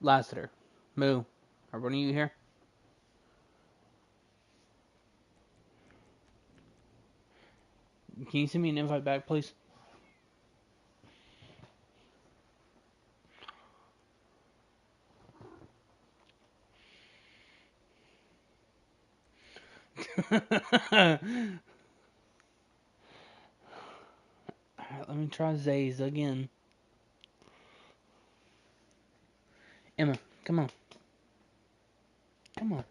Lassiter. Moo. Are one of you here? Can you send me an invite back, please? Alright, let me try Zays again. Emma, come on. Come on.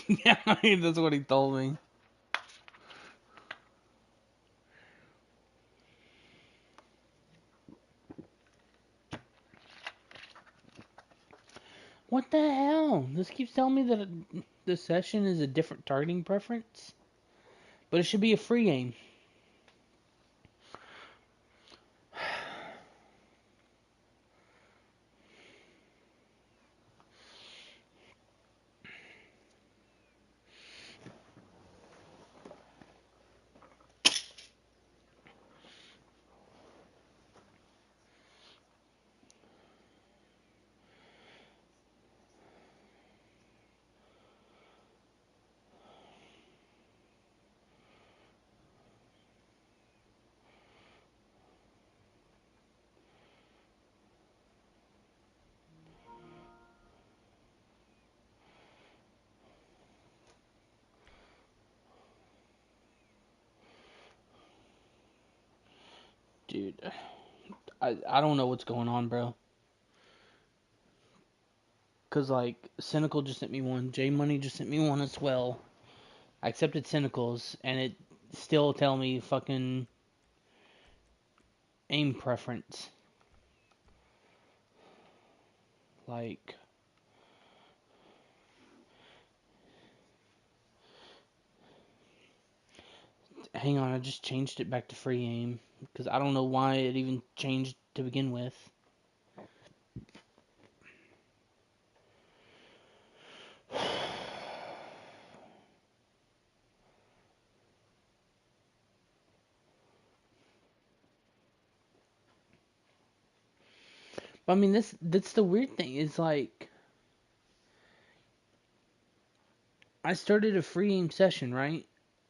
Yeah, that's what he told me. What the hell? This keeps telling me that the session is a different targeting preference, but it should be a free game. Dude, I don't know what's going on, bro. Cause like Cynical just sent me one, J Money just sent me one as well. I accepted Cynical's, and it still tell me fucking aim preference. Like, hang on, I just changed it back to free aim because I don't know why it even changed to begin with. But I mean, that's the weird thing is like, I started a free aim session, right?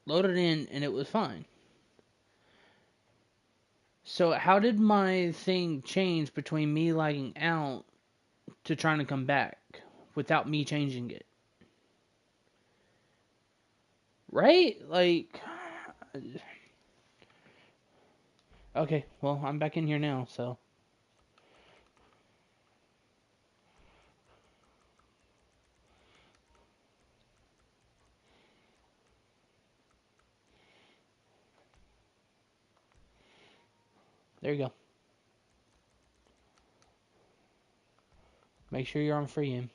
Loaded in and it was fine. So how did my thing change between me lagging out to trying to come back without me changing it? Right? Like, okay, well, I'm back in here now, so. There you go. Make sure you're on free aim.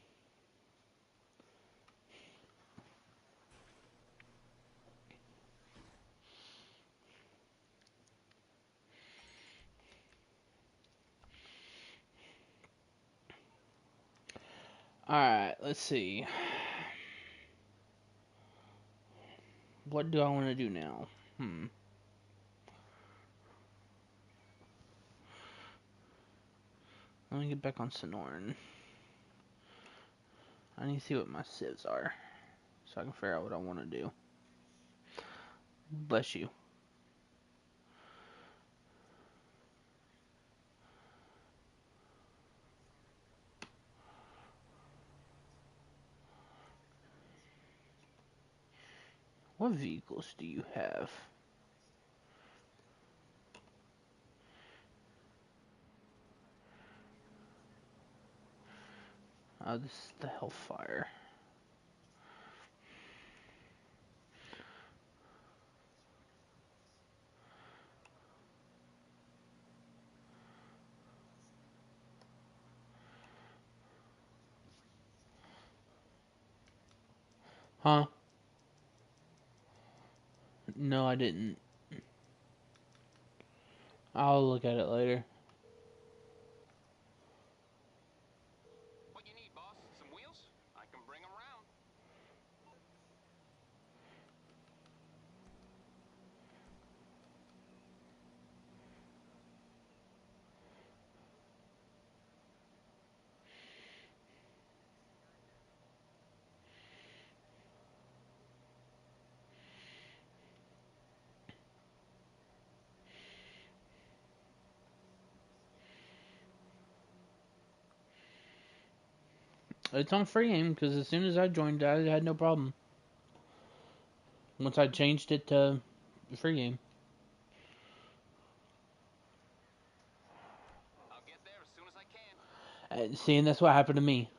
Alright, let's see. What do I want to do now? Let me get back on Sonoran. I need to see what my civs are, so I can figure out what I want to do. Bless you. What vehicles do you have? Oh, this is the Hellfire. Huh? No, I didn't. I'll look at it later. It's on free game because as soon as I joined, I had no problem. Once I changed it to free game. I'll get there as soon as I can. See, and that's what happened to me.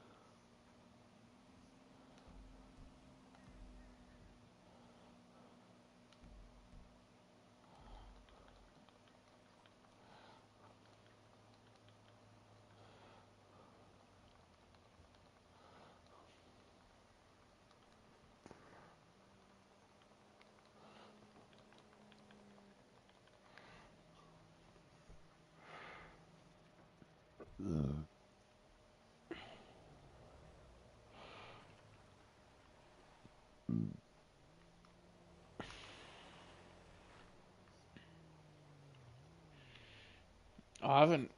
I haven't.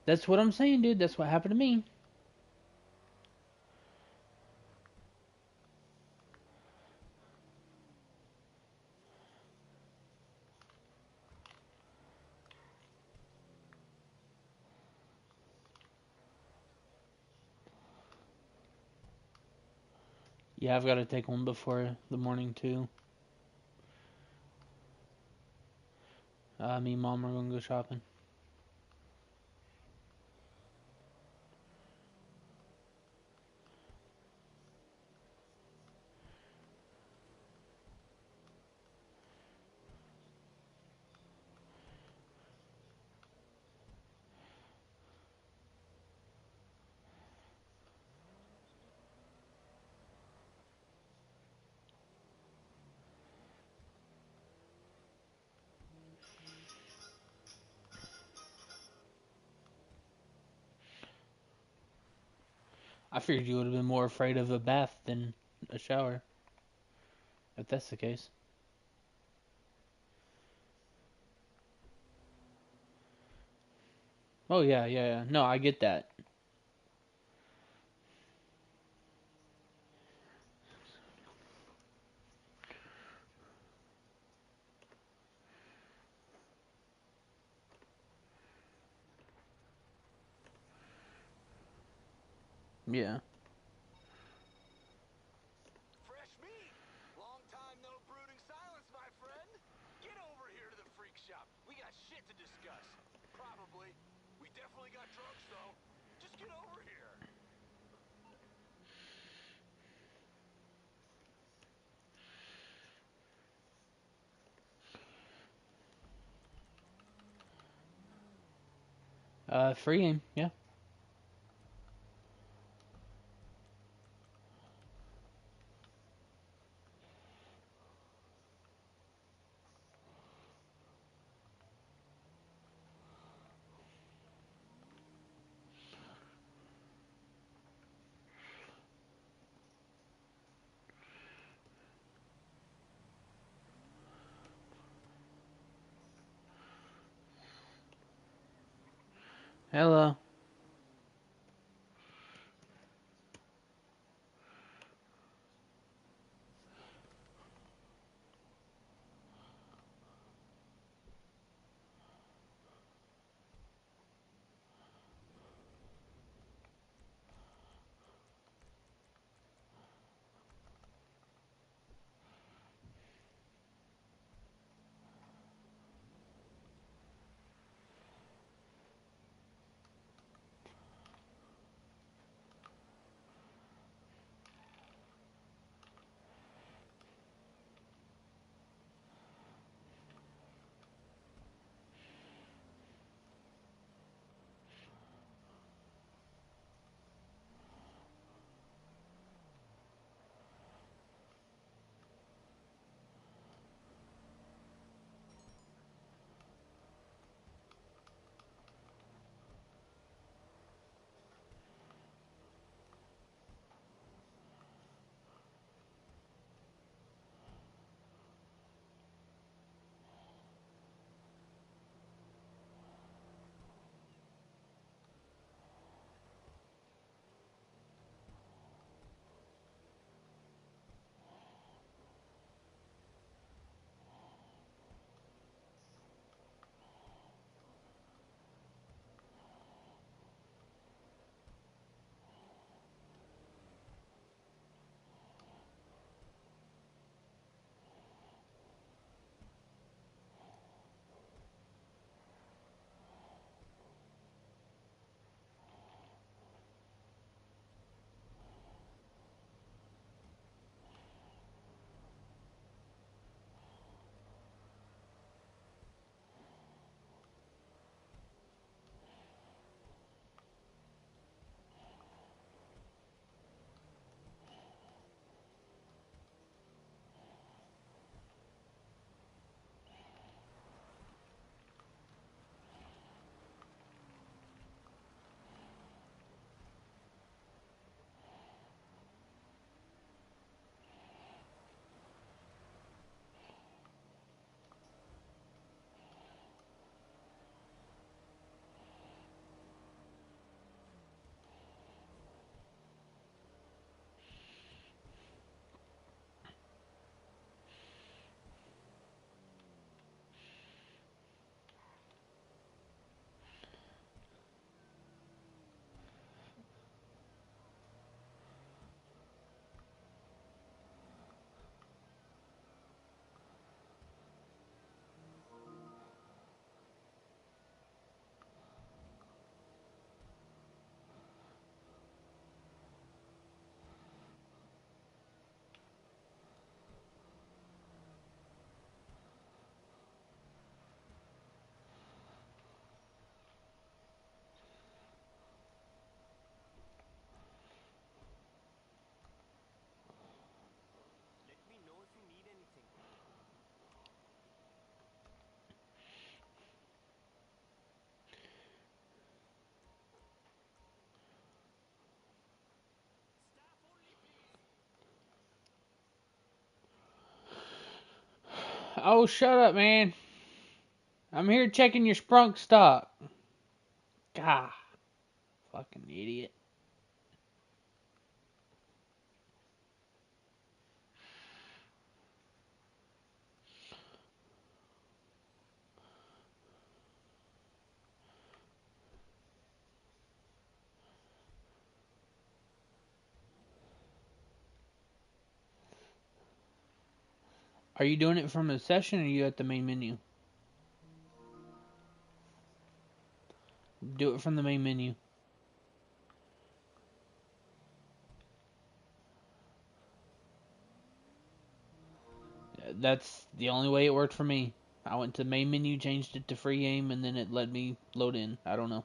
That's what I'm saying, dude. That's what happened to me. Yeah, I've got to take one before the morning too. Me and mom are gonna go shopping. I figured you would have been more afraid of a bath than a shower, if that's the case. Oh yeah, yeah, yeah. No, I get that. Yeah. Fresh meat! Long time no brooding silence, my friend! Get over here to the freak shop. We got shit to discuss. Probably. We definitely got drugs, though. Just get over here. Free game. Yeah. Hello. Oh, shut up, man. I'm here checking your sprunk stock. God, fucking idiot. Are you doing it from a session or are you at the main menu? Do it from the main menu. That's the only way it worked for me. I went to the main menu, changed it to free game, and then it let me load in. I don't know.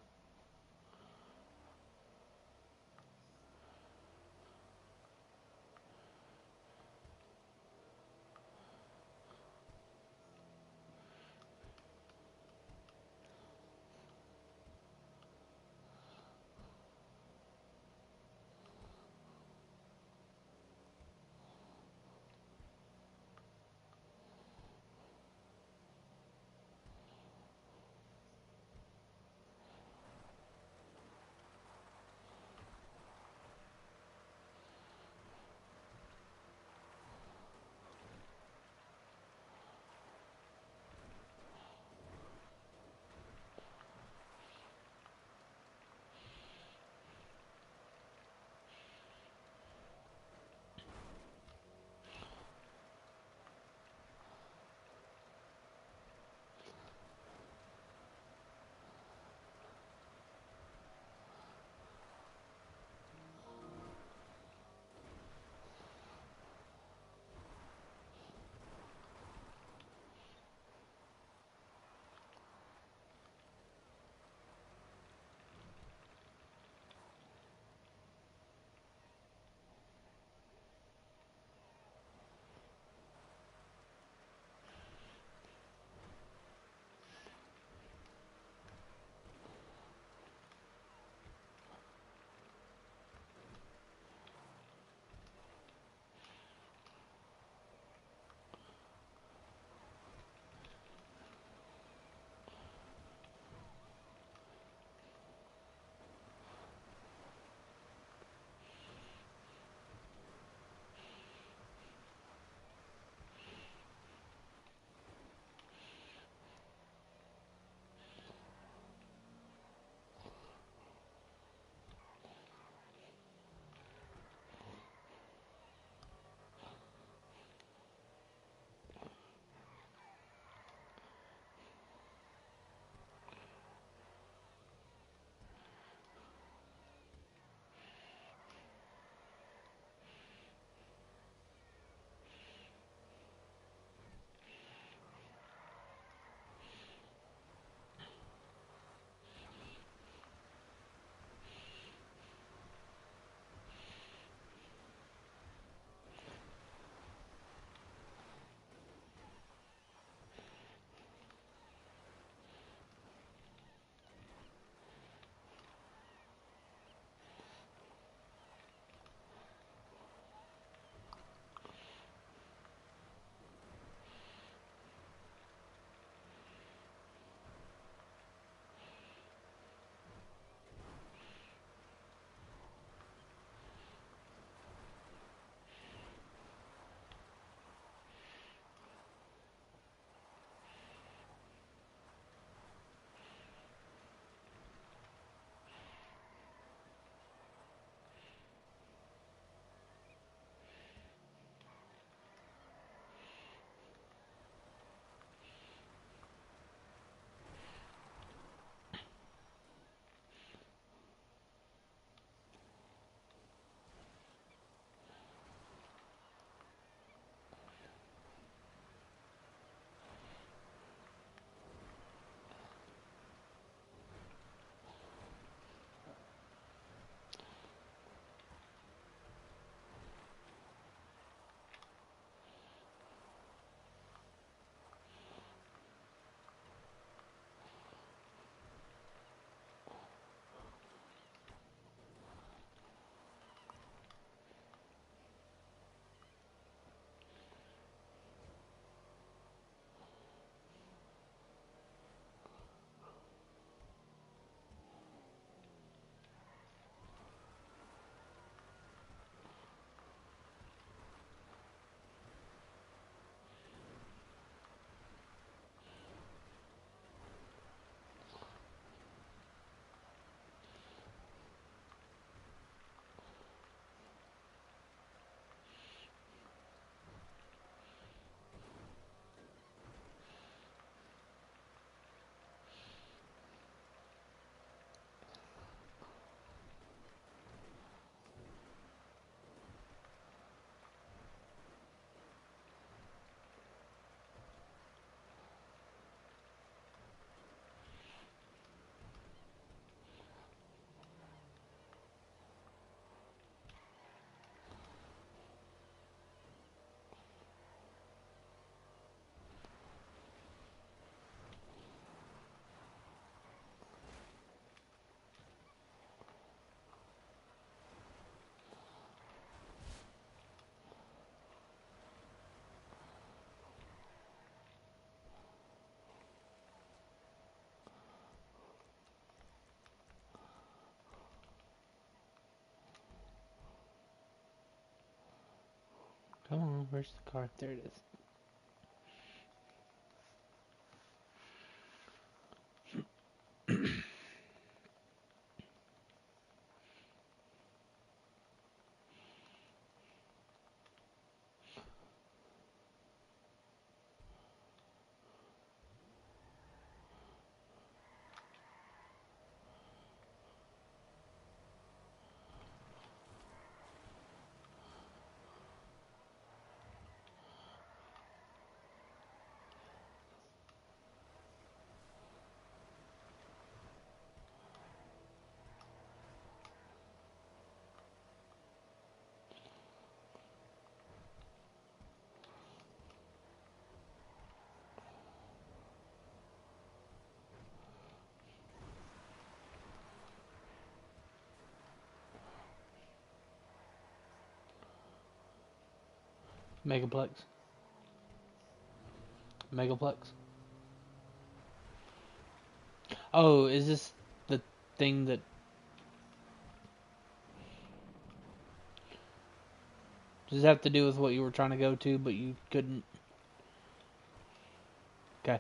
Where's the car? There it is. Megaplex. Megaplex. Oh, is this the thing that... Does it have to do with what you were trying to go to, but you couldn't? Okay.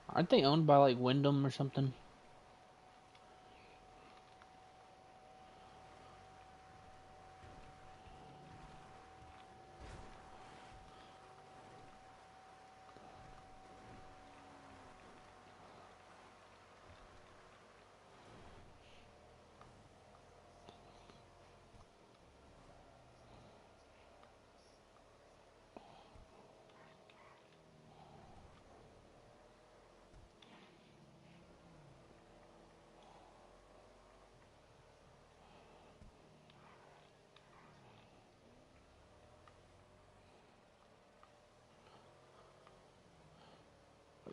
Aren't they owned by, like, Wyndham or something?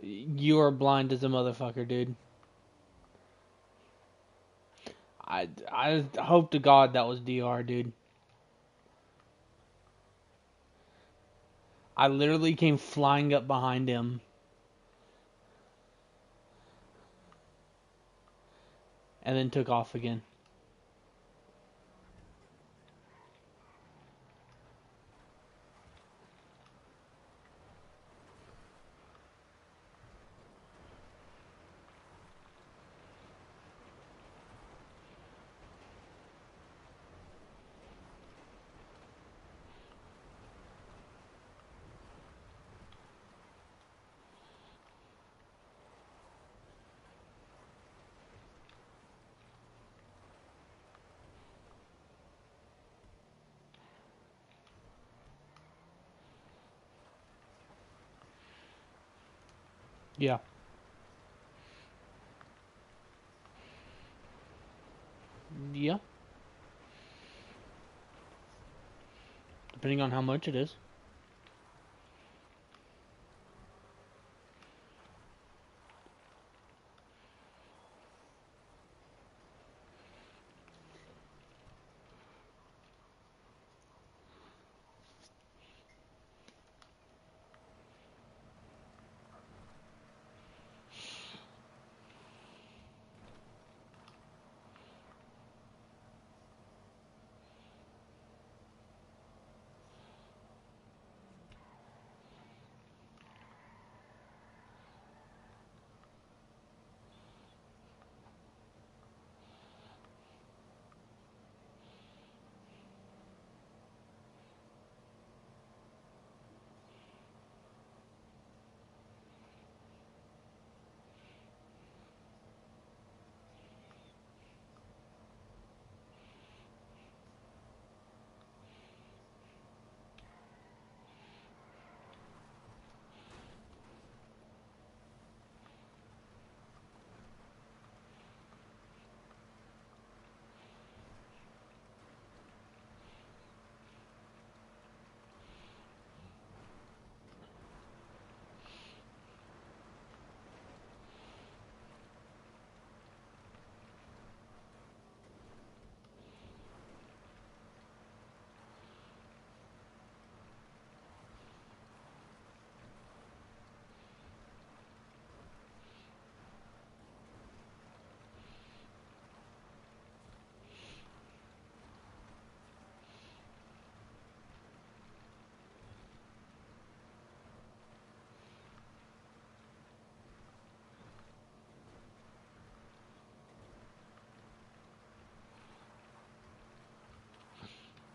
You are blind as a motherfucker, dude. I hope to God that was DR, dude. I literally came flying up behind him and then took off again. Yeah. Yeah. Depending on how much it is.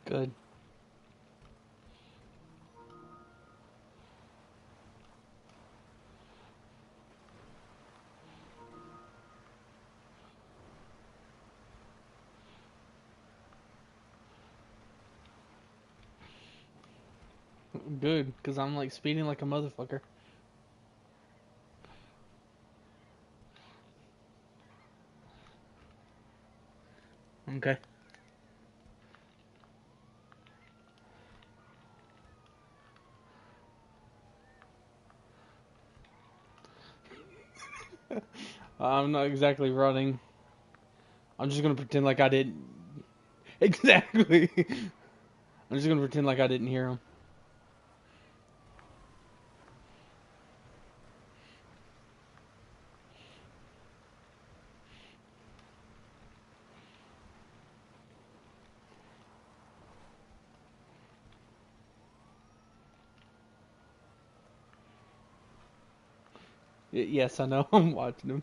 Good. Good, because I'm like speeding like a motherfucker. Okay. I'm not exactly running. I'm just gonna pretend like I didn't. Exactly. I'm just gonna pretend like I didn't hear him. Yes, I know. I'm watching him.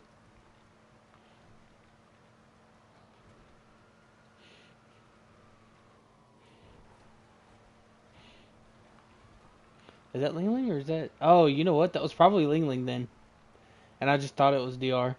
Is that Ling Ling or is that? Oh, you know what? That was probably Ling Ling then, and I just thought it was DR.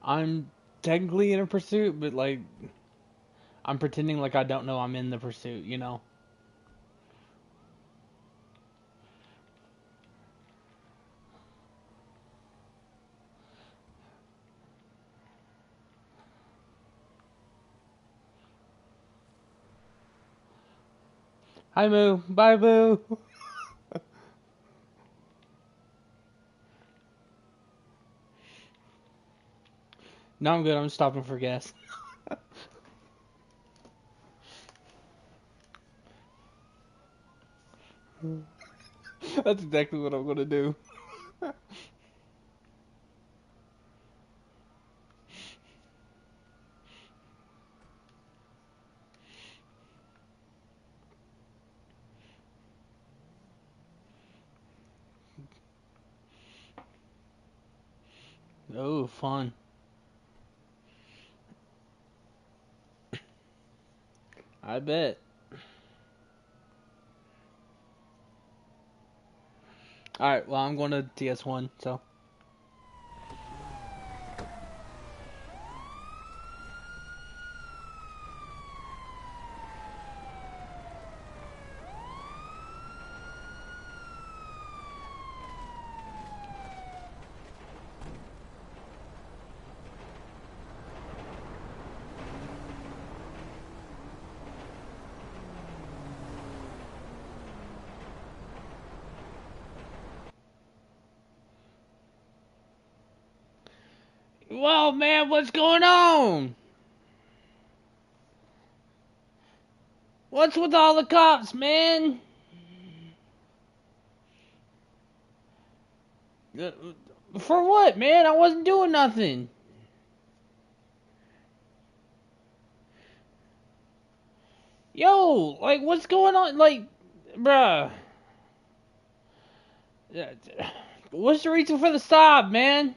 I'm technically in a pursuit, but like I'm pretending like I don't know I'm in the pursuit. You know. Hi Moo. Bye Boo. No, I'm good. I'm stopping for gas. That's exactly what I'm gonna do. Oh, fun. I bet. All right. Well, I'm going to TS1. So. Whoa, man, what's going on? What's with all the cops, man? Uh, For what, man? I wasn't doing nothing. Yo, like, what's going on? Like, bruh. What's the reason for the stop, man?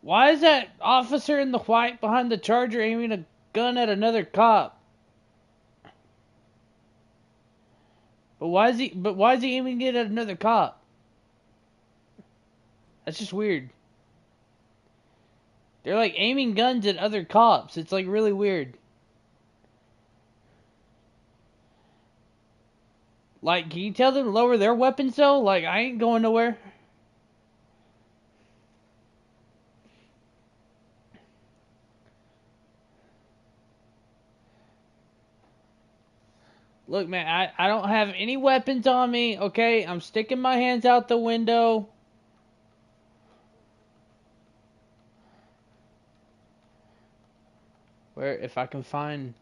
Why is that officer in the white behind the charger aiming a gun at another cop? But why is he aiming it at another cop? That's just weird. They're like aiming guns at other cops. It's like really weird. Like, can you tell them to lower their weapons, though? Like, I ain't going nowhere. Look, man, I don't have any weapons on me, okay? I'm sticking my hands out the window. Where, if I can find...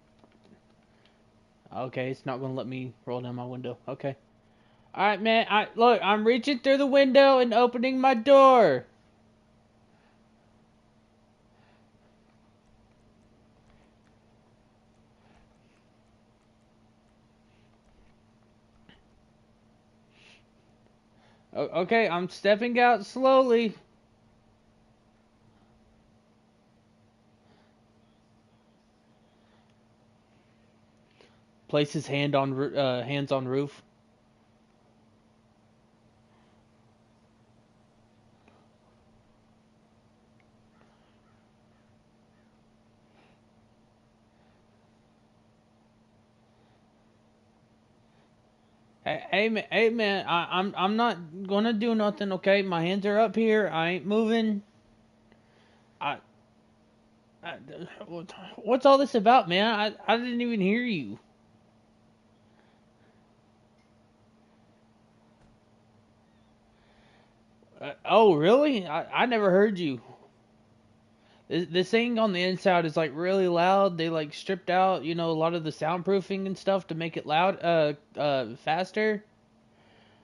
Okay, it's not going to let me roll down my window. Okay. Alright, man, look, I'm reaching through the window and opening my door. Okay, I'm stepping out slowly. Place his hands on roof. Hey man, I'm not gonna do nothing. Okay, my hands are up here. I ain't moving. I, I what's all this about, man? I didn't even hear you. Oh really? I never heard you. This thing on the inside is like really loud. They like stripped out, a lot of the soundproofing and stuff to make it loud, faster.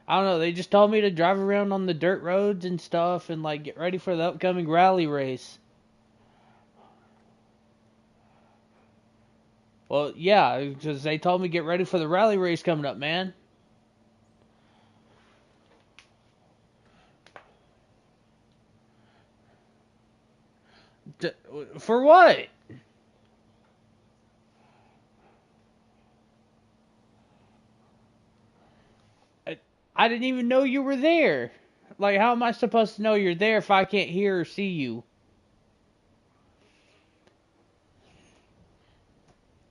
I don't know. They just told me to drive around on the dirt roads and stuff and like get ready for the upcoming rally race. Well, yeah, because they told me get ready for the rally race coming up, man. D- for what? I, I didn't even know you were there. Like, how am I supposed to know you're there if I can't hear or see you?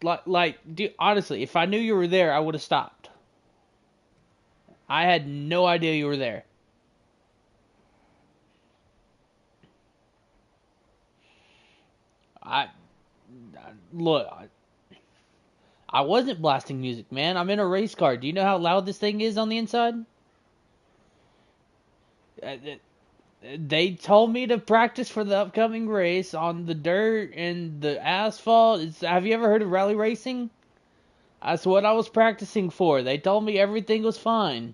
Dude, honestly, if I knew you were there, I would have stopped. I had no idea you were there. I look. I wasn't blasting music, man. I'm in a race car. Do you know how loud this thing is on the inside? Uh, They told me to practice for the upcoming race on the dirt and the asphalt. Have you ever heard of rally racing? That's what I was practicing for. They told me everything was fine.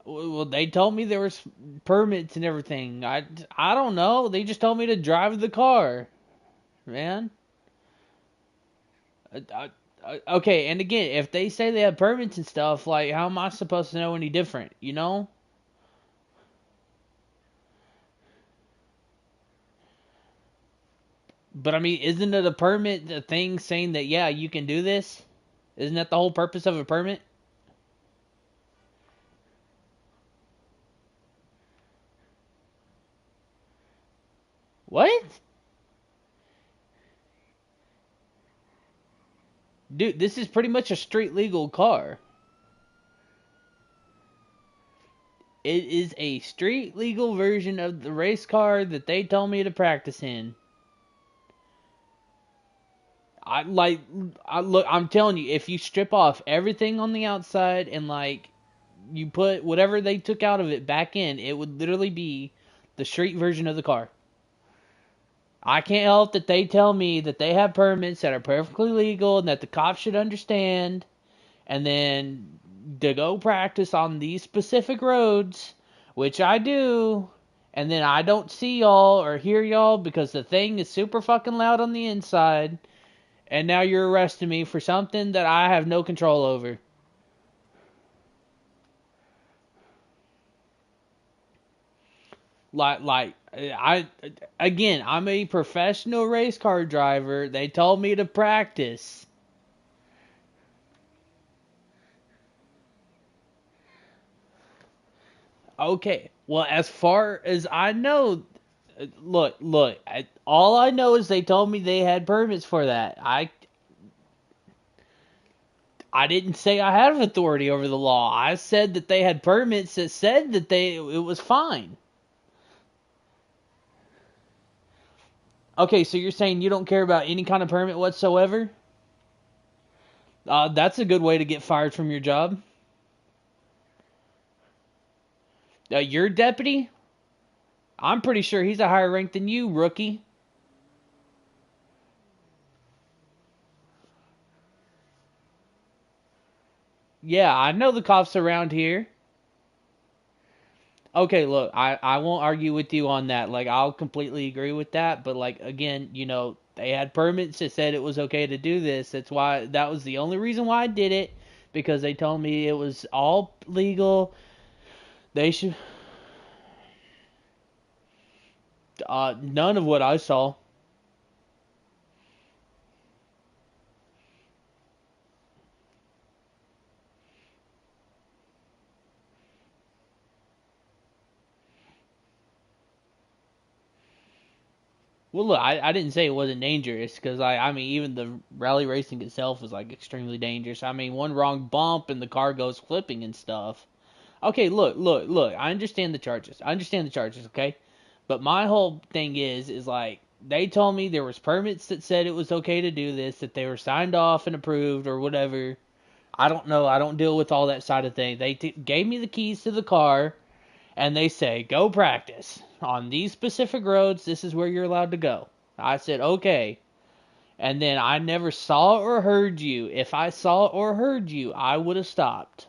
Well, they told me there was permits and everything. I don't know. They just told me to drive the car, man. Okay, and again, if they say they have permits and stuff, like, how am I supposed to know any different, you know? But I mean, isn't it a permit a thing saying that, yeah, you can do this? Isn't that the whole purpose of a permit? What? Dude, this is pretty much a street legal car. It is a street legal version of the race car that they told me to practice in. I like I look I'm telling you, if you strip off everything on the outside and like you put whatever they took out of it back in, it would literally be the street version of the car. I can't help that they tell me that they have permits that are perfectly legal and that the cops should understand, and then to go practice on these specific roads, which I do, and then I don't see y'all or hear y'all because the thing is super fucking loud on the inside, and now you're arresting me for something that I have no control over. I again, I'm a professional race car driver. They told me to practice. Okay, well, as far as I know, look. All I know is they told me they had permits for that. I didn't say I had authority over the law. I said that they had permits that said that it was fine. Okay, so you're saying you don't care about any kind of permit whatsoever? That's a good way to get fired from your job. Your deputy? I'm pretty sure he's a higher rank than you, rookie. Yeah, I know the cops around here. Okay, look, I won't argue with you on that. Like, I'll completely agree with that. But, like, again, they had permits that said it was okay to do this. That was the only reason why I did it. Because they told me it was all legal. They should. None of what I saw. Well, look, I didn't say it wasn't dangerous because I mean even the rally racing itself was like extremely dangerous. I mean one wrong bump and the car goes flipping and stuff. Okay, look. I understand the charges. Okay, but my whole thing is like they told me there was permits that said it was okay to do this, that they were signed off and approved or whatever. I don't know. I don't deal with all that side of things. They gave me the keys to the car and they say, go practice. On these specific roads, this is where you're allowed to go. I said, okay. And then I never saw or heard you. If I saw or heard you, I would have stopped.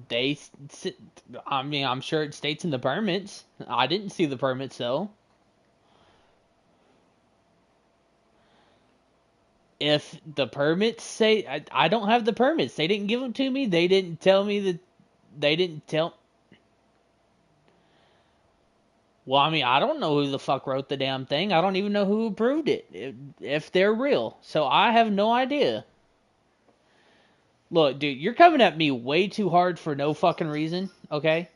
They, I mean, I'm sure it states in the permits. I didn't see the permits though. If the permits say, I don't have the permits. They didn't give them to me. They didn't tell me that. They didn't tell. Well, I mean, I don't know who the fuck wrote the damn thing. I don't even know who approved it, if they're real. So I have no idea. Look, dude, you're coming at me way too hard for no fucking reason, okay?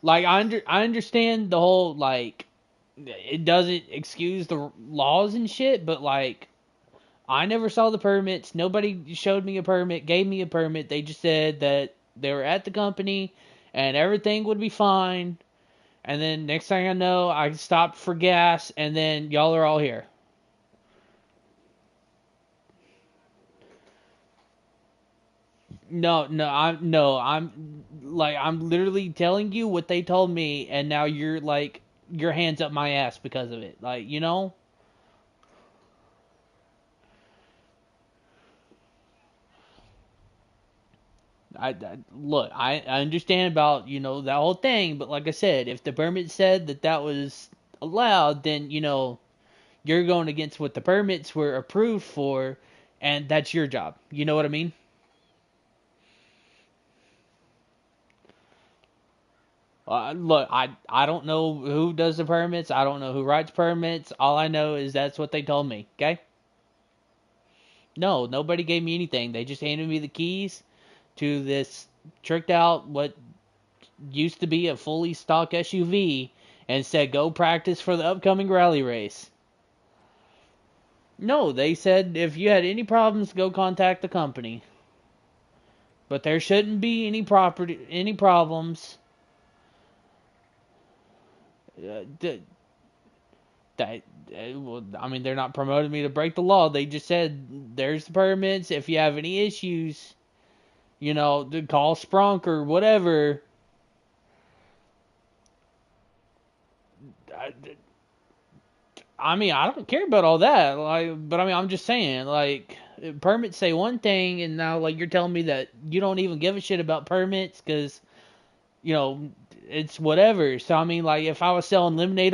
Like, I understand the whole, like, it doesn't excuse the laws and shit, but, like, I never saw the permits. Nobody showed me a permit, gave me a permit. They just said that they were at the company and everything would be fine. And then next thing I know, I stopped for gas, and then y'all are all here. I'm literally telling you what they told me, and now you're like your hands up my ass because of it. Like, look, I understand about that whole thing, but like I said, if the permit said that was allowed, then you're going against what the permits were approved for, and that's your job. You know what I mean? Look, I don't know who does the permits. I don't know who writes permits. All I know is that's what they told me. Okay? No, nobody gave me anything. They just handed me the keys to this tricked out what used to be a fully stock SUV and said go practice for the upcoming rally race. No, they said if you had any problems, go contact the company. But there shouldn't be any problems. Uh, that well, I mean, they're not promoting me to break the law. They just said there's the permits. If you have any issues, to call Sprunk or whatever. I, I mean, I don't care about all that. Like, but I mean, I'm just saying, like, permits say one thing, and now like you're telling me that you don't even give a shit about permits because you know it's whatever. So I mean, like, if I was selling lemonade